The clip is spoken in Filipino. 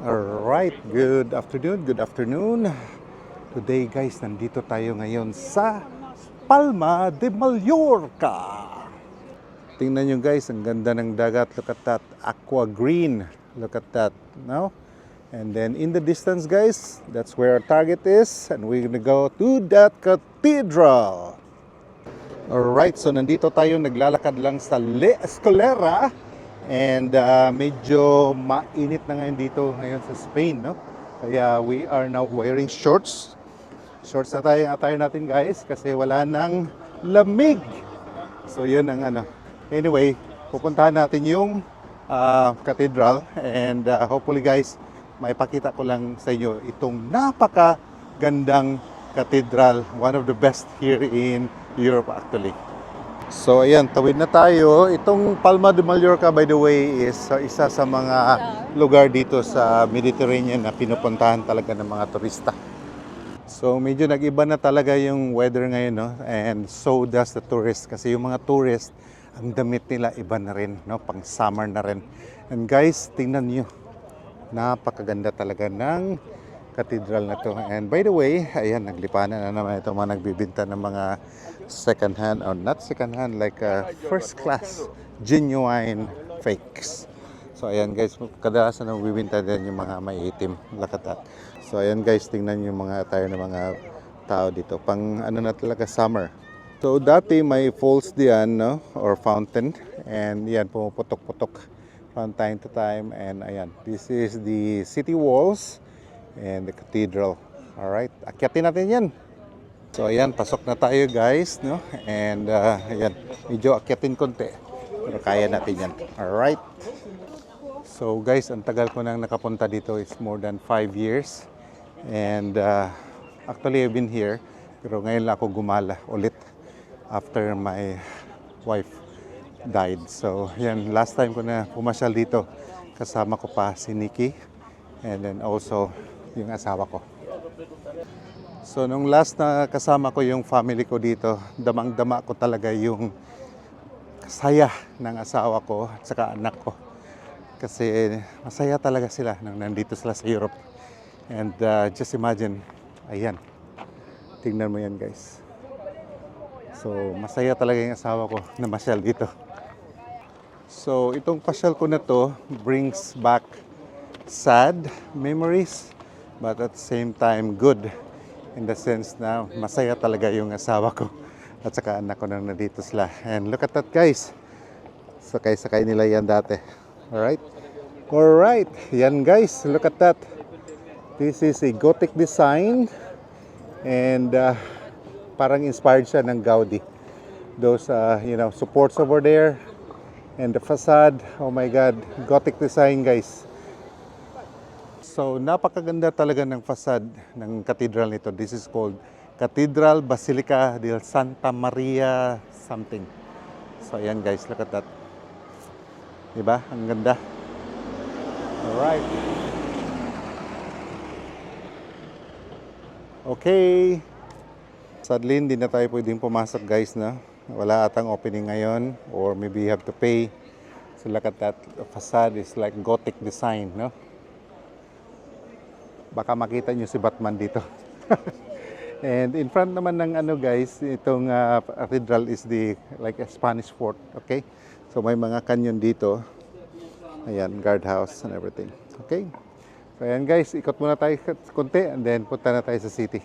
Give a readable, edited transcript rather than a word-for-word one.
Alright, good afternoon, good afternoon. Today guys, nandito tayo ngayon sa Palma de Mallorca. Tingnan nyo guys, ang ganda ng dagat. Look at that, aqua green. Look at that, no? And then in the distance guys, that's where our target is. And we're gonna go to that cathedral. Alright, so nandito tayo, naglalakad lang sa La Escalera. And medyo mainit na ngayon dito ngayon sa Spain, no? Kaya we are now wearing shorts. Shorts na tayo ang attire natin guys kasi wala nang lamig. So yun ang ano. Anyway, pupuntahan natin yung cathedral and hopefully guys, maipakita ko lang sa inyo itong napakagandang cathedral. One of the best here in Europe actually. So ayan, tawid na tayo. Itong Palma de Mallorca by the way is isa sa mga lugar dito sa Mediterranean na pinupuntahan talaga ng mga turista. So medyo nag-iba na talaga yung weather ngayon, no? And so does the tourist kasi yung mga tourist, ang damit nila iba na rin, no? Pang summer na rin. And guys, tingnan niyo. Napakaganda talaga ng cathedral na to. And by the way, ayan, naglipanan na naman itong mga nagbibinta ng mga second hand, or not second hand, like first class, genuine fakes. So ayan guys, kadalasan nagbibinta din yung mga may itim. Look at that. So ayan guys, tingnan yung mga attire ng mga tao dito. Pang ano na talaga, summer. So dati may falls diyan, no? Or fountain. And yan, pumuputok-putok from time to time. And ayan, this is the city walls and the cathedral. Alright, akyatin natin yan. So ayan, pasok na tayo guys, no? And ayan, medyo akyatin konti. Pero kaya natin yan. Alright. So guys, ang tagal ko nang nakapunta dito is more than 5 years. And actually I've been here, pero ngayon lang ako gumala ulit after my wife died. So yan, last time ko na pumasyal dito, kasama ko pa si Nikki and then also yung asawa ko. So nung last na kasama ko yung family ko dito, damang-dama ko talaga yung saya ng asawa ko at saka anak ko. Kasi masaya talaga sila nang nandito sila sa Europe. And just imagine, ayan, tingnan mo yan guys. So masaya talaga yung asawa ko na masyal dito. So itong pasyal ko na to brings back sad memories, but at the same time good. In the sense na masaya talaga yung asawa ko at saka anak ko na nandito sila. And look at that guys. Sakay-sakay nila yan dati. Alright? Alright. Yan guys. Look at that. This is a Gothic design. And parang inspired siya ng Gaudi. Those, supports over there. And the facade. Oh my God. Gothic design guys. So, napakaganda talaga ng facade ng cathedral nito. This is called Cathedral Basilica del Santa Maria something. So, ayan guys, look at that. Diba? Ang ganda. Alright. Okay. Sadly, hindi na tayo pwedeng pumasok guys, na. Wala atang opening ngayon or maybe you have to pay. So, look at that. The facade is like Gothic design, no? Baka makita nyo si Batman dito. And in front naman ng ano guys, itong cathedral is the like a Spanish fort, okay? So may mga canyon dito. Ayan, guardhouse and everything. Okay? So ayan guys, ikot muna tayo konti and then punta na tayo sa city.